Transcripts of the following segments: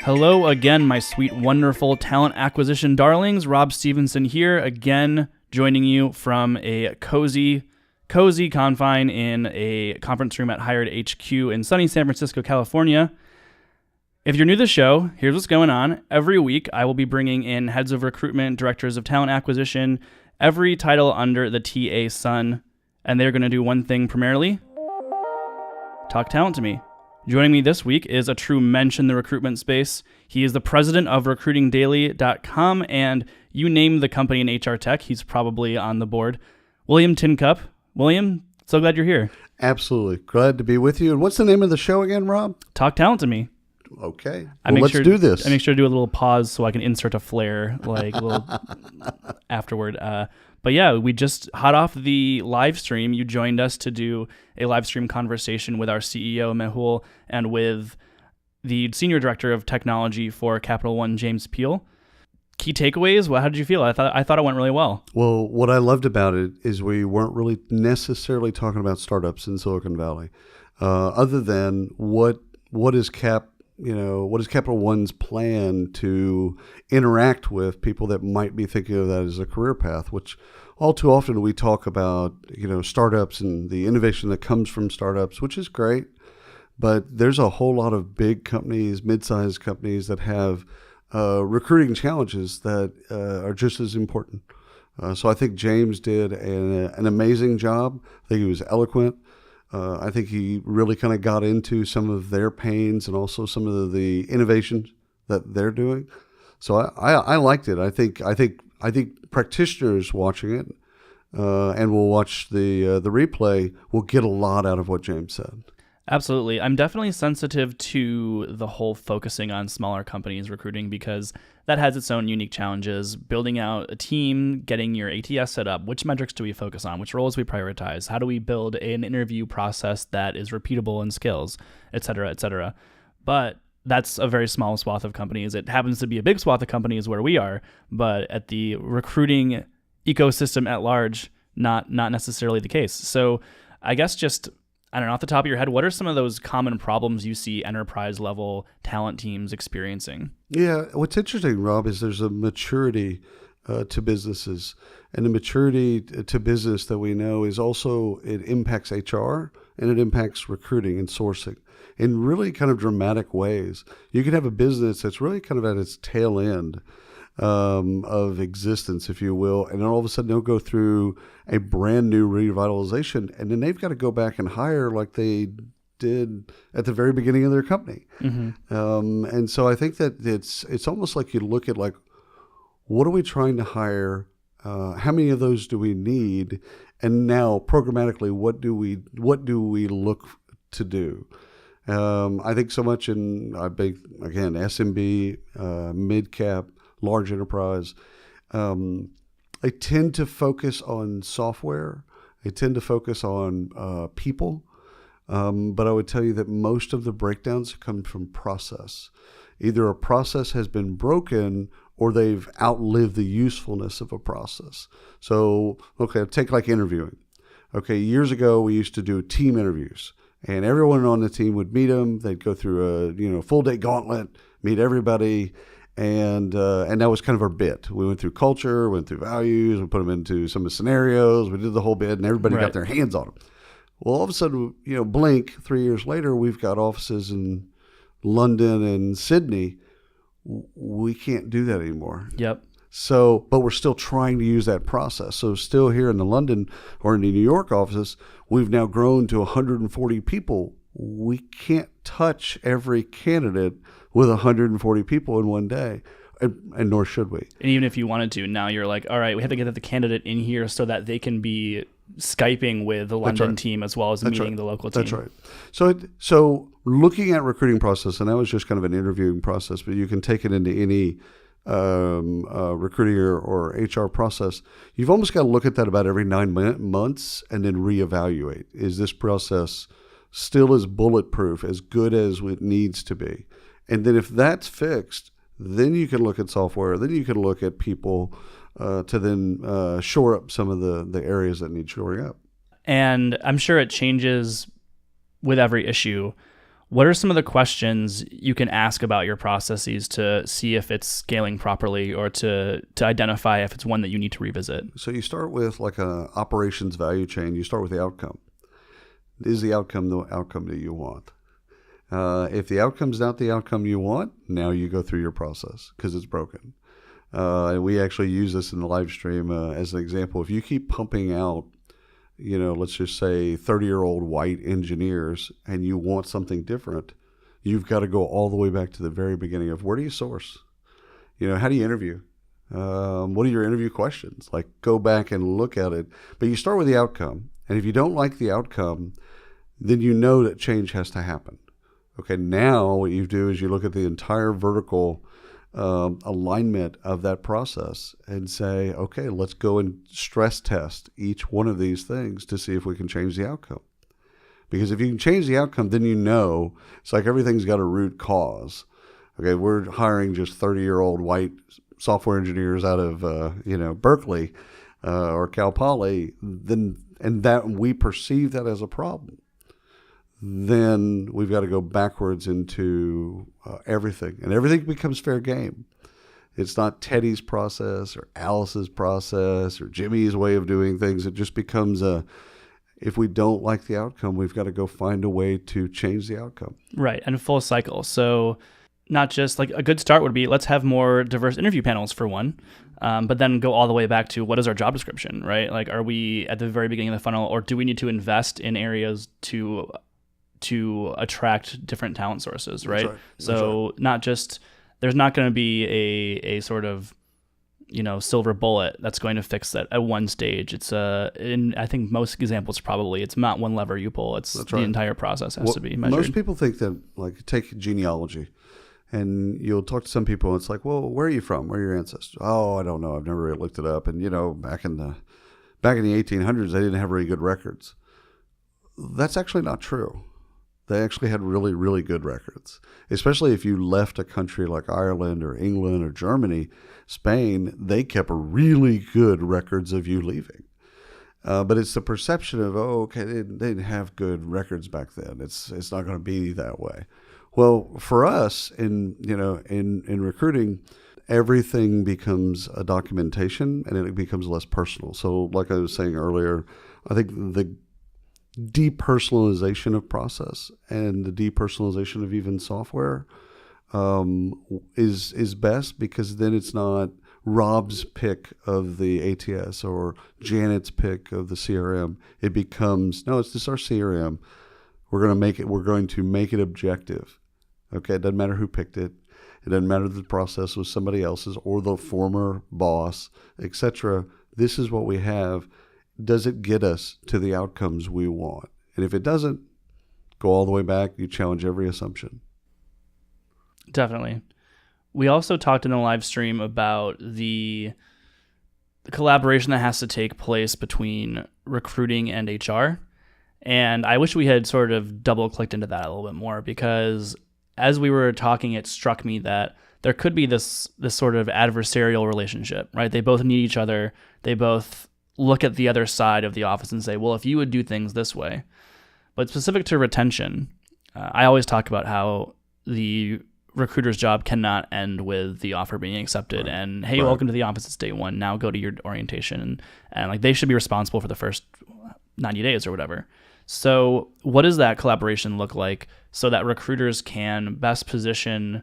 Hello again, my sweet, wonderful talent acquisition darlings. Rob Stevenson here, again joining you from a cozy confine in a conference room at Hired HQ in sunny San Francisco, California. If you're new to the show, here's what's going on. Every week, I will be bringing in heads of recruitment, directors of talent acquisition, every title under the TA sun, and they're going to do one thing primarily: talk talent to me. Joining me this week is a true mensch in the recruitment space. He is the president of recruitingdaily.com, and you name the company in HR tech, he's probably on the board. William Tincup. William, so glad you're here. Absolutely. Glad to be with you. And what's the name of the show again, Rob? Talk talent to me. Okay. Let's do this. I make sure to do a little pause so I can insert a flare, like a little afterward. But yeah, we just hot off the live stream. You joined us to do a live stream conversation with our CEO, Mehul, and with the senior director of technology for Capital One, James Peel. Key takeaways, how did you feel? I thought it went really well. Well, what I loved about it is we weren't really necessarily talking about startups in Silicon Valley, other than what is Capital One's plan to interact with people that might be thinking of that as a career path, which all too often we talk about, startups and the innovation that comes from startups, which is great. But there's a whole lot of big companies, mid-sized companies that have recruiting challenges that are just as important. So I think James did an amazing job. I think he was eloquent. I think he really kind of got into some of their pains and also some of the innovations that they're doing. So I liked it. I think practitioners watching it and will watch the replay will get a lot out of what James said. Absolutely. I'm definitely sensitive to the whole focusing on smaller companies recruiting because that has its own unique challenges. Building out a team, getting your ATS set up, which metrics do we focus on, which roles we prioritize, how do we build an interview process that is repeatable in skills, et cetera, et cetera. But that's a very small swath of companies. It happens to be a big swath of companies where we are, but at the recruiting ecosystem at large, not necessarily the case. So I guess just, I don't know, off the top of your head, what are some of those common problems you see enterprise level talent teams experiencing? Yeah, what's interesting, Rob, is there's a maturity to businesses. And the maturity to business that we know is also, it impacts HR and it impacts recruiting and sourcing in really kind of dramatic ways. You can have a business that's really kind of at its tail end of existence, if you will, and then all of a sudden they'll go through a brand new revitalization, and then they've got to go back and hire like they did at the very beginning of their company. Mm-hmm. And so I think that it's almost like you look at like, what are we trying to hire? How many of those do we need? And now programmatically, what do we look to do? I think so much in, again, SMB, mid-cap, large enterprise. I tend to focus on software. I tend to focus on people. But I would tell you that most of the breakdowns come from process. Either a process has been broken or they've outlived the usefulness of a process. So, okay, take like interviewing. Okay, years ago we used to do team interviews, and everyone on the team would meet them. They'd go through a full day gauntlet, meet everybody, and that was kind of our bit. We went through culture, went through values, we put them into some of the scenarios, we did the whole bit, and everybody got their hands on them. Well, all of a sudden, blink, 3 years later, we've got offices in London and Sydney. We can't do that anymore. Yep. So, but we're still trying to use that process. So still here in the London or in the New York offices, we've now grown to 140 people. We can't touch every candidate with 140 people in one day. and nor should we. And even if you wanted to, now you're like, all right, we have to get the candidate in here so that they can be Skyping with the London team as well as meeting the local team. That's right. So looking at recruiting process, and that was just kind of an interviewing process, but you can take it into any recruiting or HR process. You've almost got to look at that about every 9 months and then reevaluate. Is this process still as bulletproof, as good as it needs to be? And then if that's fixed, then you can look at software. Then you can look at people to then shore up some of the areas that need shoring up. And I'm sure it changes with every issue. What are some of the questions you can ask about your processes to see if it's scaling properly or to identify if it's one that you need to revisit? So you start with like a operations value chain. You start with the outcome. Is the outcome that you want? If the outcome's not the outcome you want, now you go through your process because it's broken. And we actually use this in the live stream as an example. If you keep pumping out, let's just say 30-year-old white engineers, and you want something different, you've got to go all the way back to the very beginning of where do you source? How do you interview? What are your interview questions? Like, go back and look at it. But you start with the outcome. And if you don't like the outcome, then you know that change has to happen. Okay, now what you do is you look at the entire vertical alignment of that process and say, okay, let's go and stress test each one of these things to see if we can change the outcome. Because if you can change the outcome, then it's like everything's got a root cause. Okay, we're hiring just 30-year-old white software engineers out of Berkeley or Cal Poly, and that we perceive that as a problem. Then we've got to go backwards into everything. And everything becomes fair game. It's not Teddy's process or Alice's process or Jimmy's way of doing things. It just becomes if we don't like the outcome, we've got to go find a way to change the outcome. Right, and full cycle. So not just like a good start would be let's have more diverse interview panels for one, but then go all the way back to what is our job description, right? Like, are we at the very beginning of the funnel, or do we need to invest in areas to attract different talent sources, right? So not just, there's not going to be a sort of, silver bullet that's going to fix that at one stage. It's I think most examples probably, it's not one lever you pull. It's the entire process has to be measured. Most people think that, like, take genealogy, and you'll talk to some people and it's like, well, where are you from? Where are your ancestors? Oh, I don't know. I've never really looked it up. And, back in the 1800s, they didn't have very good records. That's actually not true. They actually had really, really good records, especially if you left a country like Ireland or England or Germany, Spain. They kept really good records of you leaving. But it's the perception of, they didn't have good records back then. It's not going to be that way. Well, for us in recruiting, everything becomes a documentation and it becomes less personal. So like I was saying earlier, I think the depersonalization of process and the depersonalization of even software is best, because then it's not Rob's pick of the ATS or Janet's pick of the CRM. It becomes, no, it's just our CRM. We're going to make it objective. Okay, it doesn't matter who picked it. It doesn't matter if the process was somebody else's or the former boss, etc. This is what we have. Does it get us to the outcomes we want? And if it doesn't, go all the way back. You challenge every assumption. Definitely. We also talked in the live stream about the collaboration that has to take place between recruiting and HR. And I wish we had sort of double clicked into that a little bit more, because as we were talking, it struck me that there could be this sort of adversarial relationship, right? They both need each other. They both look at the other side of the office and say, well, if you would do things this way. But specific to retention, I always talk about how the recruiter's job cannot end with the offer being accepted and, hey, welcome to the office, it's day one, now go to your orientation. And like, they should be responsible for the first 90 days or whatever. So what does that collaboration look like so that recruiters can best position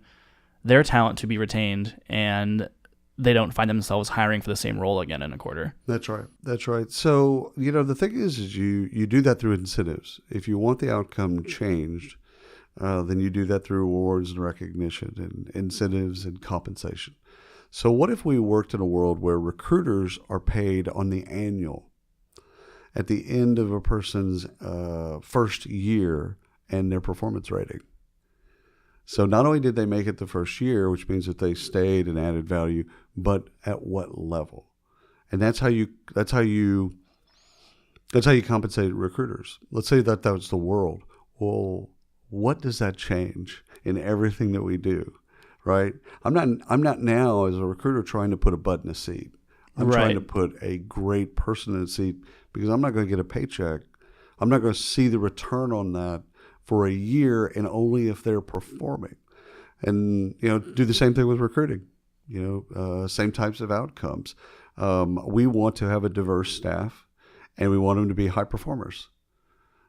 their talent to be retained and they don't find themselves hiring for the same role again in a quarter? That's right. So, the thing is you do that through incentives. If you want the outcome changed, then you do that through rewards and recognition and incentives and compensation. So what if we worked in a world where recruiters are paid on the annual, at the end of a person's first year and their performance rating? So not only did they make it the first year, which means that they stayed and added value, but at what level? And that's how you compensate recruiters. Let's say that was the world. Well, what does that change in everything that we do, right? I'm not now as a recruiter trying to put a butt in a seat. I'm trying to put a great person in a seat because I'm not going to get a paycheck. I'm not going to see the return on that for a year and only if they're performing. And, do the same thing with recruiting, same types of outcomes. We want to have a diverse staff and we want them to be high performers.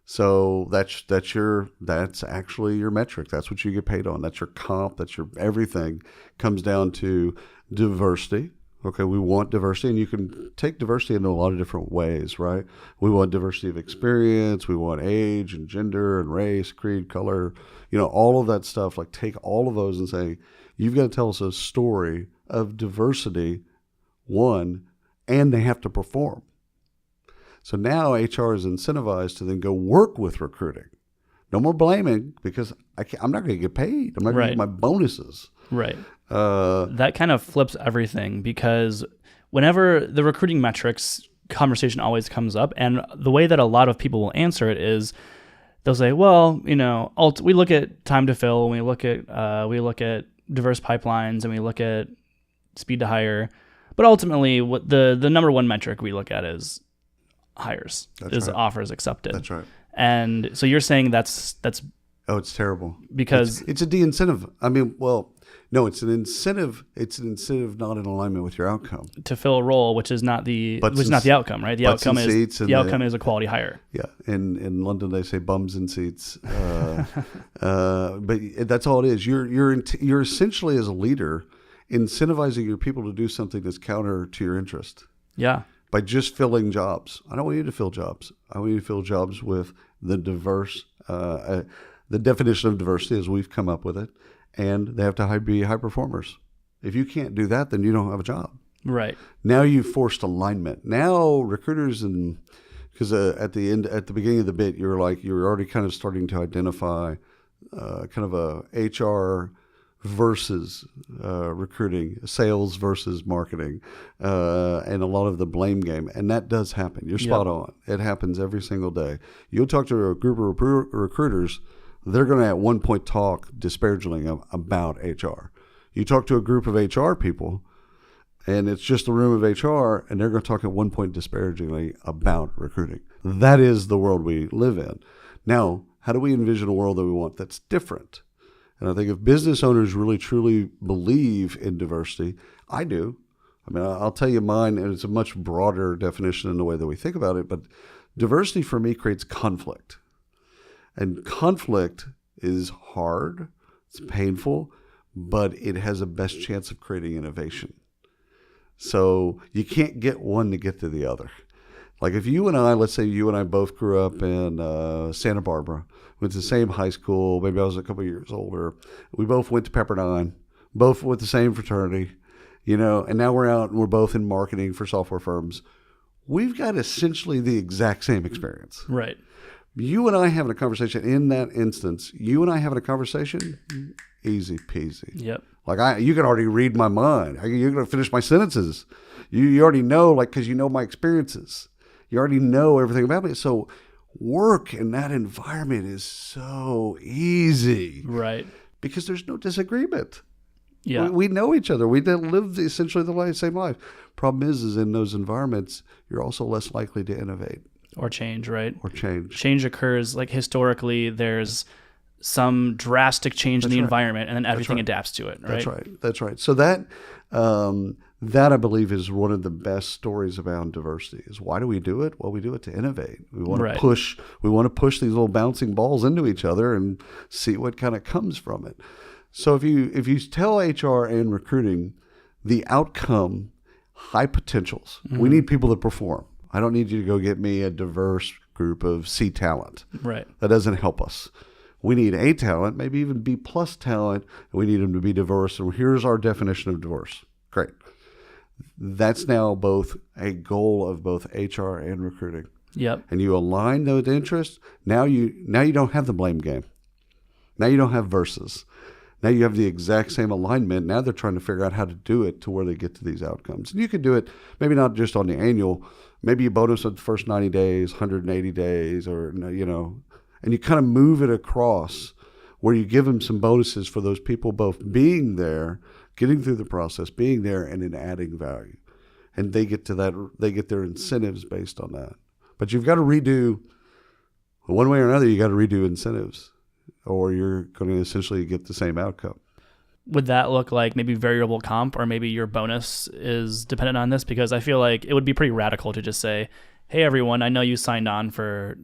So that's actually your metric. That's what you get paid on. That's your comp. That's your everything comes down to diversity. Okay, we want diversity, and you can take diversity in a lot of different ways, right? We want diversity of experience. We want age and gender and race, creed, color, all of that stuff. Like take all of those and say, you've got to tell us a story of diversity, one, and they have to perform. So now HR is incentivized to then go work with recruiting. No more blaming because I'm not going to get paid. I'm not going to get my bonuses. Right. That kind of flips everything because whenever the recruiting metrics conversation always comes up, and the way that a lot of people will answer it is they'll say, well, we look at time to fill, we look at diverse pipelines, and we look at speed to hire, but ultimately what the number one metric we look at is hires, offers accepted. That's right. And so you're saying that's oh, it's terrible because it's a de-incentive. I mean, well, no, it's an incentive. It's an incentive not in alignment with your outcome to fill a role, which is not the outcome, right? The outcome is a quality hire. Yeah, in London they say bums in seats, but that's all it is. You're essentially as a leader incentivizing your people to do something that's counter to your interest. Yeah. By just filling jobs. I don't want you to fill jobs. I want you to fill jobs with the diverse, the definition of diversity as we've come up with it, and they have to be high performers. If you can't do that, then you don't have a job. Right. Now you've forced alignment. Now recruiters because at the beginning of the bit, you're already kind of starting to identify kind of a HR versus recruiting, sales versus marketing, and a lot of the blame game. And that does happen. You're spot on. It happens every single day. You'll talk to a group of recruiters, they're going to at one point talk disparagingly about HR. You talk to a group of HR people, and it's just a room of HR, and they're going to talk at one point disparagingly about recruiting. That is the world we live in. Now, how do we envision a world that we want that's different? And I think if business owners really, truly believe in diversity, I do. I mean, I'll tell you mine, and it's a much broader definition in the way that we think about it, but diversity for me creates conflict. And conflict is hard, it's painful, but it has a best chance of creating innovation. So you can't get one to get to the other. Like if you and I, let's say you and I both grew up in Santa Barbara, went to the same high school, maybe I was a couple of years older. We both went to Pepperdine, both with the same fraternity, and now we're out and we're both in marketing for software firms. We've got essentially the exact same experience. Right. You and I having a conversation in that instance, easy peasy. Yep. Like you can already read my mind. You're going to finish my sentences. You already know, because you know my experiences. You already know everything about me. So work in that environment is so easy. Right. Because there's no disagreement. Yeah. We know each other. We live essentially the same life. Problem is in those environments, you're also less likely to innovate. Or change, right? Or change. Change occurs, historically, there's some drastic change in the environment, and then everything adapts to it, right? That's right. So that I believe is one of the best stories about diversity. Is why do we do it? Well, we do it to innovate. We want to push. We want to push these little bouncing balls into each other and see what kind of comes from it. So if you tell HR and recruiting the outcome, high potentials. Mm-hmm. We need people that perform. I don't need you to go get me a diverse group of C talent. Right. That doesn't help us. We need A talent, maybe even B plus talent, and we need them to be diverse. And here's our definition of diverse. Great. That's now both a goal of both HR and recruiting. Yep. And you align those interests. Now you don't have the blame game. Now you don't have versus. Now you have the exact same alignment. Now they're trying to figure out how to do it to where they get to these outcomes. And you can do it maybe not just on the annual. Maybe you bonus on the first 90 days, 180 days, or, you know, and you kind of move it across where you give them some bonuses for those people both being there, getting through the process, being there, and then adding value. And they get to that, they get their incentives based on that. But you've got to redo, one way or another, you got to redo incentives, or you're going to essentially get the same outcome. Would that look like maybe variable comp, or maybe your bonus is dependent on this? Because I feel like it would be pretty radical to just say, hey, everyone, I know you signed on for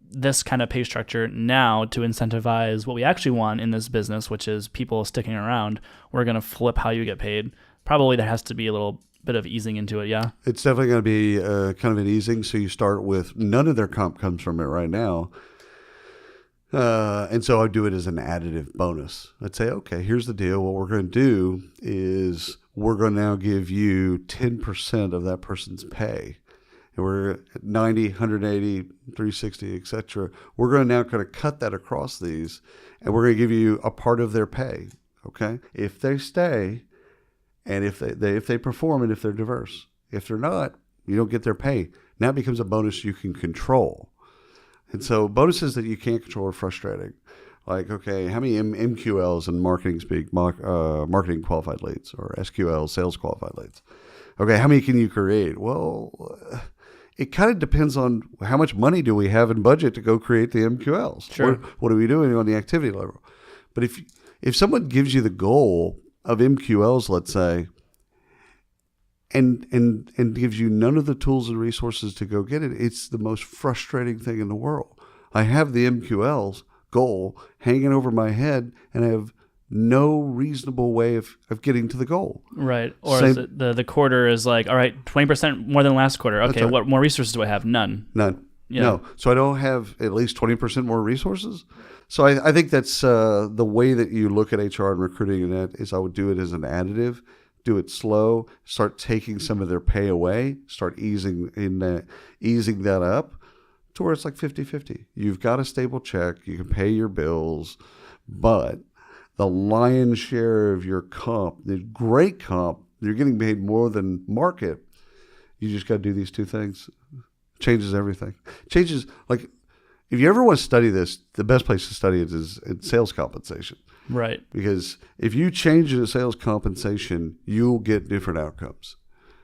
this kind of pay structure. Now, to incentivize what we actually want in this business, which is people sticking around, we're going to flip how you get paid. Probably there has to be a little bit of easing into it, yeah? It's definitely going to be kind of an easing. So you start with none of their comp comes from it right now. And so I do it as an additive bonus. I'd say, okay, here's the deal. What we're going to do is we're going to now give you 10% of that person's pay. And we're at 90, 180, 360, et cetera. We're going to now kind of cut that across these, and we're going to give you a part of their pay, okay? If they stay, and if they perform, and if they're diverse. If they're not, you don't get their pay. Now it becomes a bonus you can control. And so bonuses that you can't control are frustrating. Like, okay, how many MQLs in marketing speak, marketing qualified leads, or SQL, sales qualified leads? Okay, how many can you create? Well, it kind of depends on how much money do we have in budget to go create the MQLs. Sure. What are we doing on the activity level? But if someone gives you the goal of MQLs, let's say, and gives you none of the tools and resources to go get it, it's the most frustrating thing in the world. I have the MQLs goal hanging over my head, and I have no reasonable way of getting to the goal. Right. Or is it the quarter is like, all right, 20% more than last quarter. Okay, right. What more resources do I have? None. Yeah. No. So I don't have at least 20% more resources. So I think that's the way that you look at HR and recruiting, and that is I would do it as an additive. Do it slow, start taking some of their pay away, start easing that up to where it's like 50-50. You've got a stable check, you can pay your bills, but the lion's share of your comp, the great comp, you're getting paid more than market. You just got to do these two things. Changes everything. Changes, like, if you ever want to study this, the best place to study it is in sales compensation. Right. Because if you change the sales compensation, you'll get different outcomes.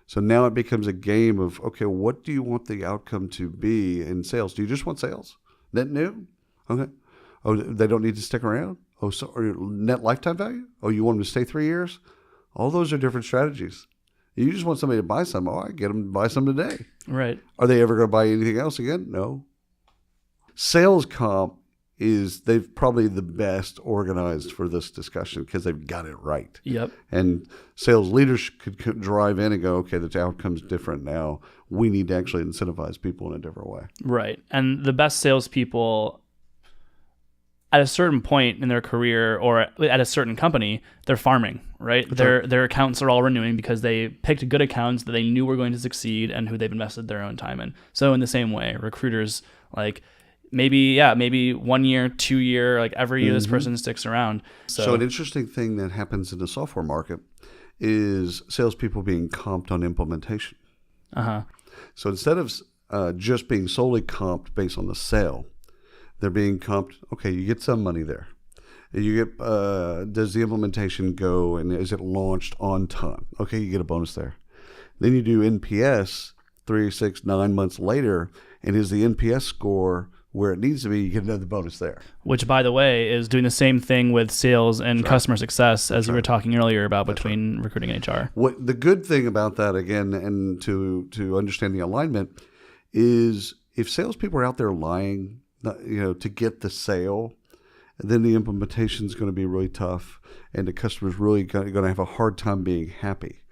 So now it becomes a game of, okay, what do you want the outcome to be in sales? Do you just want sales? Net new? Okay. Oh, they don't need to stick around? Oh, so or net lifetime value? Oh, you want them to stay 3 years? All those are different strategies. You just want somebody to buy some. Oh, I get them to buy some today. Right. Are they ever going to buy anything else again? No. Sales comp they've probably the best organized for this discussion because they've got it right. Yep. And sales leaders could drive in and go, okay, the outcome's different now. We need to actually incentivize people in a different way. Right. And the best salespeople at a certain point in their career or at a certain company, they're farming, right? Their accounts are all renewing because they picked good accounts that they knew were going to succeed and who they've invested their own time in. So in the same way, recruiters, like, maybe 1 year, 2 year, like every year this person sticks around. So an interesting thing that happens in the software market is salespeople being comped on implementation. Uh-huh. So instead of just being solely comped based on the sale, they're being comped, okay, you get some money there. You get, does the implementation go and is it launched on time? Okay, you get a bonus there. Then you do NPS 3, 6, 9 months later, and is the NPS score where it needs to be, you get another bonus there. Which, by the way, is doing the same thing with sales and customer success as you were talking earlier about between recruiting and HR. What the good thing about that, again, and to understand the alignment, is if salespeople are out there lying, to get the sale, then the implementation is going to be really tough, and the customer's really going to have a hard time being happy.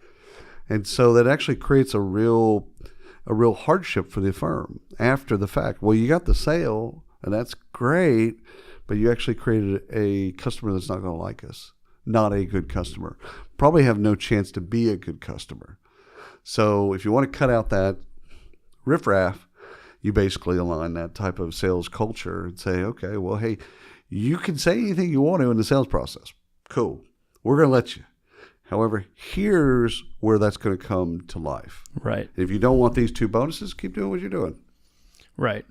And so that actually creates a real hardship for the firm after the fact. Well, you got the sale, and that's great, but you actually created a customer that's not going to like us. not a good customer, probably have no chance to be a good customer. So if you want to cut out that riffraff, you basically align that type of sales culture and say, okay, well, hey, you can say anything you want to in the sales process. Cool. We're going to let you. However, here's where that's going to come to life. Right. If you don't want these 2 bonuses, keep doing what you're doing. Right.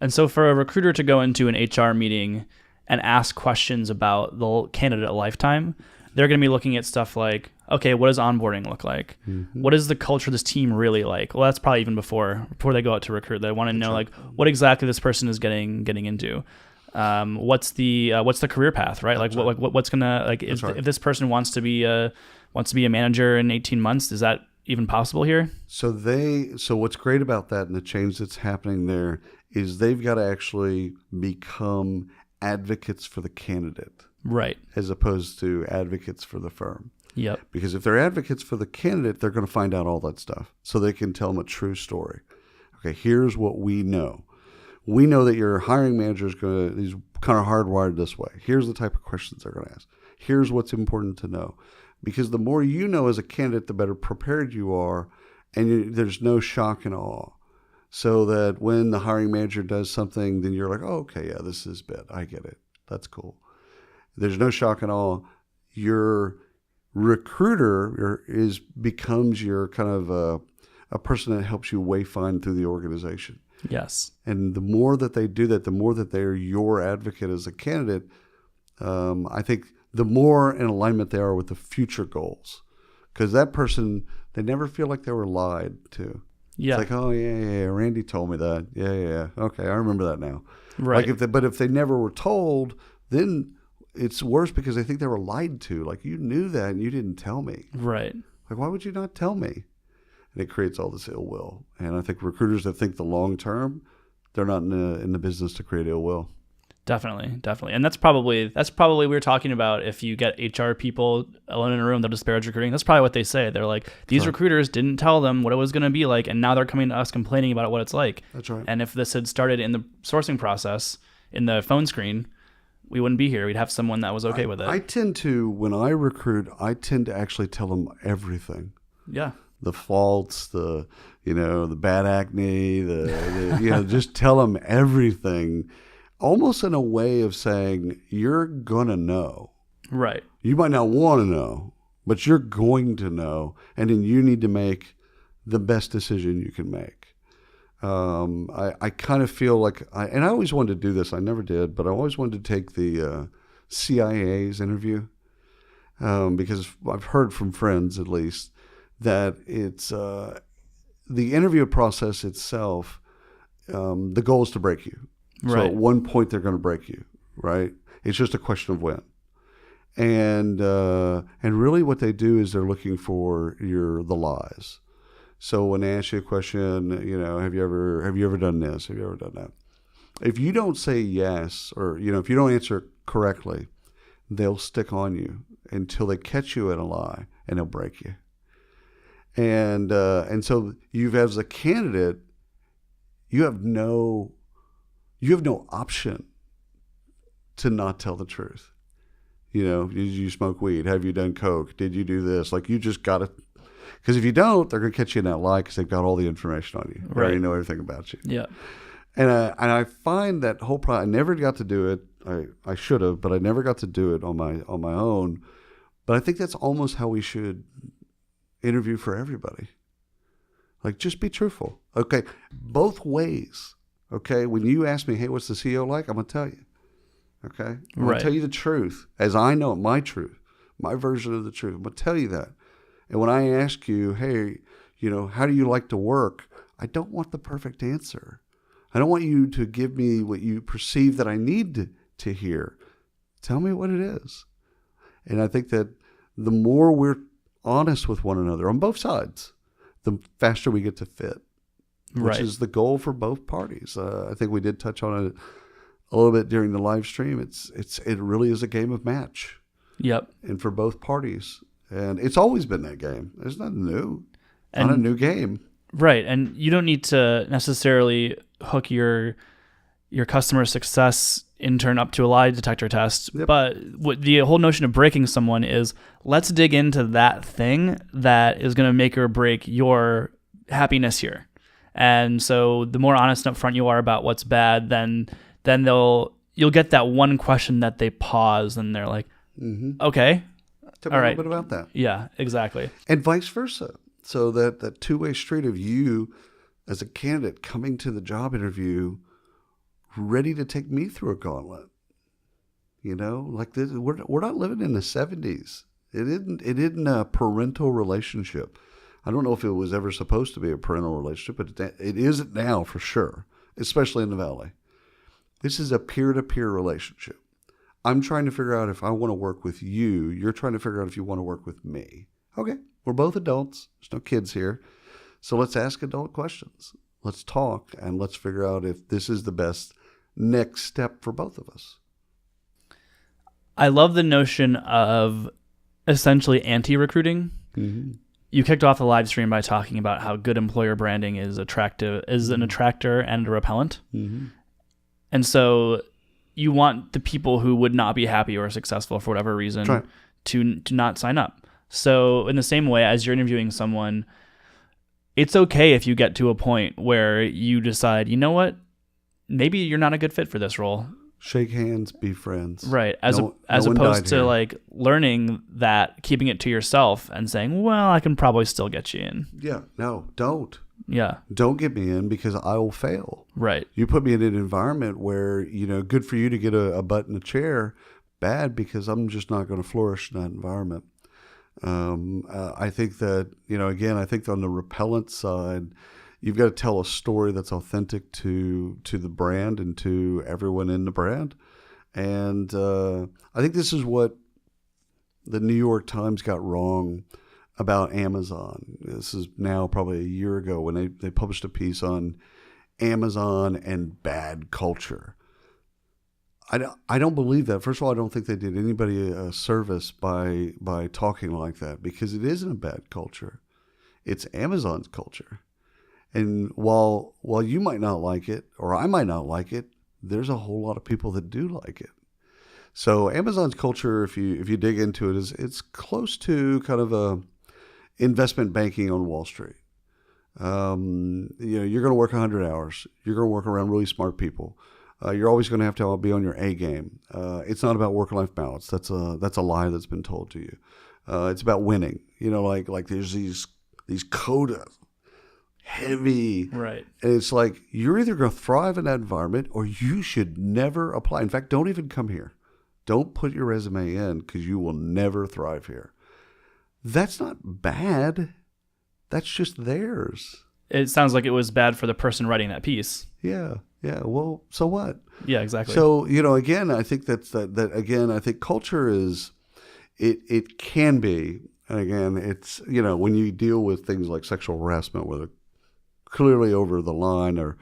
And so for a recruiter to go into an HR meeting and ask questions about the candidate lifetime, they're going to be looking at stuff like, okay, what does onboarding look like? Mm-hmm. What is the culture of this team really like? Well, that's probably even before they go out to recruit. They want to know like what exactly this person is getting into. What's the career path, right? Like what's gonna like if this person wants to be a manager in 18 months, is that even possible here? So what's great about that and the change that's happening there is they've got to actually become advocates for the candidate. Right. As opposed to advocates for the firm. Yep. Because if they're advocates for the candidate, they're going to find out all that stuff so they can tell them a true story. Okay, here's what we know. We know that your hiring manager is he's kind of hardwired this way. Here's the type of questions they're going to ask. Here's what's important to know. Because the more you know as a candidate, the better prepared you are, and there's no shock and awe. So that when the hiring manager does something, then you're like, oh, okay, yeah, this is bad. I get it. That's cool. There's no shock and awe. Your recruiter becomes your kind of a person that helps you wayfind through the organization. Yes. And the more that they do that, the more that they're your advocate as a candidate, I think the more in alignment they are with the future goals. Because that person, they never feel like they were lied to. Yeah. It's like, oh, yeah, Randy told me that. Yeah. Okay, I remember that now. Right. But if they never were told, then it's worse because they think they were lied to. Like, you knew that and you didn't tell me. Right. Like, why would you not tell me? And it creates all this ill will. And I think recruiters that think the long term, they're not in the business to create ill will. Definitely. And that's probably we were talking about if you get HR people alone in a room, they'll disparage recruiting. That's probably what they say. They're like, these recruiters didn't tell them what it was going to be like, and now they're coming to us complaining about what it's like. That's right. And if this had started in the sourcing process, in the phone screen, we wouldn't be here. We'd have someone that was okay with it. I tend to, when I recruit, actually tell them everything. Yeah. The faults, the bad acne, just tell them everything. Almost in a way of saying, you're going to know. Right. You might not want to know, but you're going to know. And then you need to make the best decision you can make. I kind of feel like, and I always wanted to do this. I never did, but I always wanted to take the CIA's interview because I've heard from friends, at least, that it's the interview process itself, the goal is to break you. Right. So at one point they're going to break you, right? It's just a question of when. And really what they do is they're looking for the lies. So when they ask you a question, have you ever done this? Have you ever done that? If you don't say yes, or if you don't answer correctly, they'll stick on you until they catch you in a lie, and they'll break you. And so as a candidate, you have no option to not tell the truth. Did you smoke weed? Have you done coke? Did you do this? Like, you just got to, because if you don't, they're going to catch you in that lie because they've got all the information on you. Right. They already know everything about you. Yeah. And I find that whole I never got to do it. I should have, but I never got to do it on my own. But I think that's almost how we should interview for everybody. Like, just be truthful. Okay, both ways. Okay, when you ask me, hey, what's the CEO like? I'm going to tell you. Okay? I'm going to tell you the truth as I know it, my truth, my version of the truth. I'm going to tell you that. And when I ask you, hey, how do you like to work? I don't want the perfect answer. I don't want you to give me what you perceive that I need to hear. Tell me what it is. And I think that the more we're honest with one another on both sides, the faster we get to fit. Which is the goal for both parties. I think we did touch on it a little bit during the live stream. It really is a game of match. Yep. And for both parties. And it's always been that game. There's nothing new. It's not a new game. Right. And you don't need to necessarily hook your your customer success intern up to a lie detector test. Yep. But what the whole notion of breaking someone is, let's dig into that thing that is going to make or break your happiness here. And so the more honest and upfront you are about what's bad, then you'll get that one question that they pause and they're like, okay, Tell me a little bit about that. Yeah, exactly. And vice versa. So that two-way street of you as a candidate coming to the job interview ready to take me through a gauntlet. Like this, we're not living in the 70s. It isn't a parental relationship. I don't know if it was ever supposed to be a parental relationship, but it isn't now for sure, especially in the Valley. This is a peer-to-peer relationship. I'm trying to figure out if I want to work with you. You're trying to figure out if you want to work with me. Okay, we're both adults. There's no kids here. So let's ask adult questions. Let's talk, and let's figure out if this is the best next step for both of us. I love the notion of essentially anti-recruiting. Mm-hmm. You kicked off the live stream by talking about how good employer branding is an attractor and a repellent. Mm-hmm. And so you want the people who would not be happy or successful for whatever reason to not sign up. So in the same way as you're interviewing someone, it's okay if you get to a point where you decide, you know what, maybe you're not a good fit for this role. Shake hands, be friends. Right. As opposed to like learning that, keeping it to yourself and saying, well, I can probably still get you in. Yeah. No, don't. Yeah. Don't get me in because I will fail. Right. You put me in an environment where, good for you to get a butt in a chair, bad because I'm just not going to flourish in that environment. I think that, again, I think on the repellent side, you've got to tell a story that's authentic to the brand and to everyone in the brand. And I think this is what the New York Times got wrong about Amazon. This is now probably a year ago when they published a piece on Amazon and bad culture. I don't believe that. First of all, I don't think they did anybody a service by talking like that, because it isn't a bad culture. It's Amazon's culture. And while you might not like it, or I might not like it, there's a whole lot of people that do like it. So Amazon's culture, if you dig into it, it's close to kind of a investment banking on Wall Street. You're going to work 100 hours. You're going to work around really smart people. You're always going to have to be on your A game. It's not about work-life balance. That's a lie that's been told to you. It's about winning. Like there's these quotas, heavy. Right. And it's like, you're either going to thrive in that environment or you should never apply. In fact, don't even come here. Don't put your resume in because you will never thrive here. That's not bad. That's just theirs. It sounds like it was bad for the person writing that piece. Yeah. Yeah. Well, so what? Yeah, exactly. So, again, I think I think culture is, it can be, and again, it's, when you deal with things like sexual harassment, whether clearly over the line or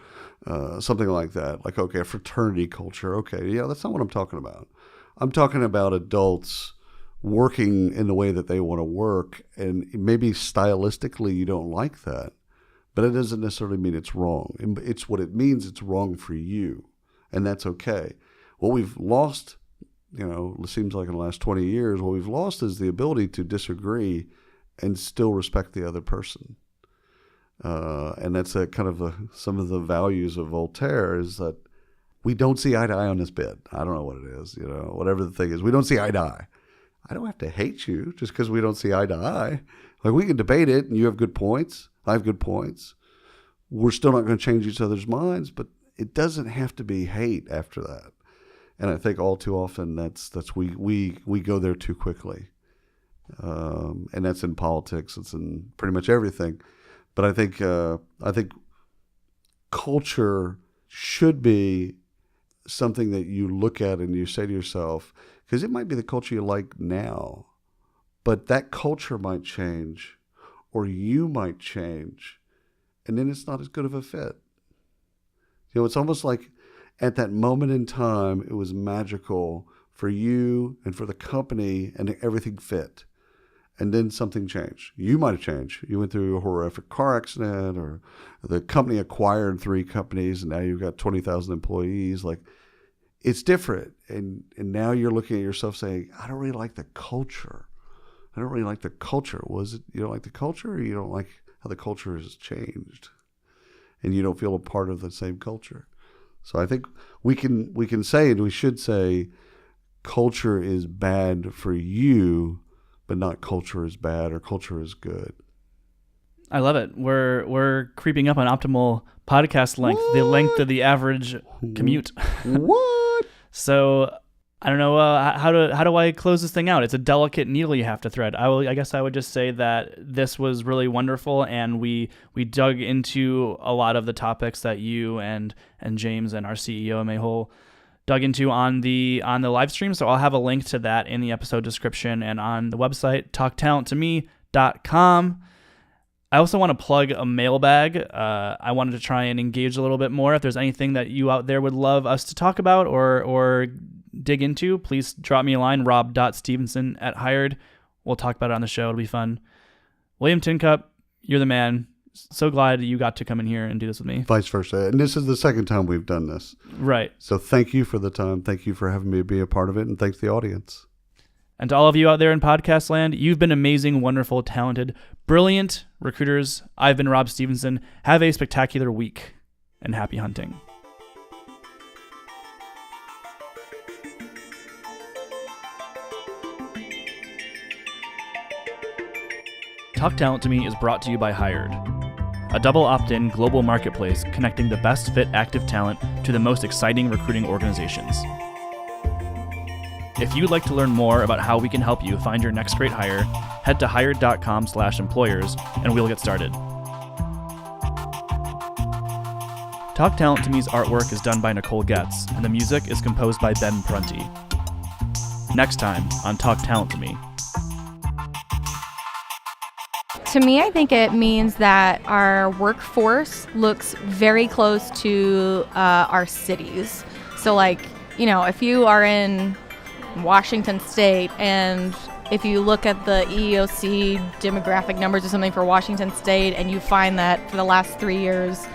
something like that, like, okay, a fraternity culture. Okay. Yeah. That's not what I'm talking about. I'm talking about adults working in the way that they want to work, and maybe stylistically you don't like that, but it doesn't necessarily mean it's wrong. It's what it means. It's wrong for you, and that's okay. What we've lost, it seems like in the last 20 years, what we've lost is the ability to disagree and still respect the other person. And that's a kind of some of the values of Voltaire, is that we don't see eye to eye on this bit. I don't know what it is, whatever the thing is. We don't see eye to eye. I don't have to hate you just because we don't see eye to eye. Like, we can debate it, and you have good points. I have good points. We're still not going to change each other's minds, but it doesn't have to be hate after that. And I think all too often that's we go there too quickly. And that's in politics. It's in pretty much everything. But I think culture should be something that you look at and you say to yourself, because it might be the culture you like now, but that culture might change, or you might change, and then it's not as good of a fit. It's almost like at that moment in time, it was magical for you and for the company, and everything fit. and then something changed. You might have changed. You went through a horrific car accident, or the company acquired 3 companies, and now you've got 20,000 employees. Like, it's different. And now you're looking at yourself saying, I don't really like the culture. I don't really like the culture. Was it you don't like the culture, or you don't like how the culture has changed, and you don't feel a part of the same culture? So I think we can say, and we should say, culture is bad for you, but not culture is bad or culture is good. I love it. We're creeping up on optimal podcast length, the length of the average commute. What? So I don't know how do I close this thing out? It's a delicate needle you have to thread. I guess I would just say that this was really wonderful, and we dug into a lot of the topics that you and James and our CEO Mayhole dug into on the live stream. So I'll have a link to that in the episode description and on the website, talktalenttome.com. I also want to plug a mailbag. I wanted to try and engage a little bit more. If there's anything that you out there would love us to talk about or dig into, please drop me a line, rob.stevenson@hired. We'll talk about it on the show. It'll be fun. William Tincup, you're the man. So glad you got to come in here and do this with me. Vice versa. And this is the second time we've done this. Right. So thank you for the time. Thank you for having me be a part of it. And thanks to the audience. And to all of you out there in podcast land, you've been amazing, wonderful, talented, brilliant recruiters. I've been Rob Stevenson. Have a spectacular week, and happy hunting. Talk Talent to Me is brought to you by Hired, a double opt-in global marketplace connecting the best fit active talent to the most exciting recruiting organizations. If you'd like to learn more about how we can help you find your next great hire, head to hired.com/employers and we'll get started. Talk Talent to Me's artwork is done by Nicole Getz, and the music is composed by Ben Prunty. Next time on Talk Talent to Me. To me, I think it means that our workforce looks very close to our cities. So like, if you are in Washington State, and if you look at the EEOC demographic numbers or something for Washington State, and you find that for the last 3 years,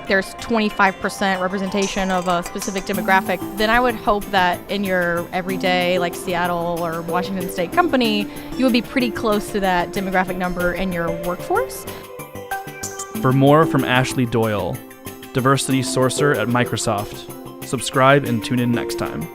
there's 25% representation of a specific demographic, then I would hope that in your everyday, like Seattle or Washington State company, you would be pretty close to that demographic number in your workforce. For more from Ashley Doyle, Diversity Sourcer at Microsoft, subscribe and tune in next time.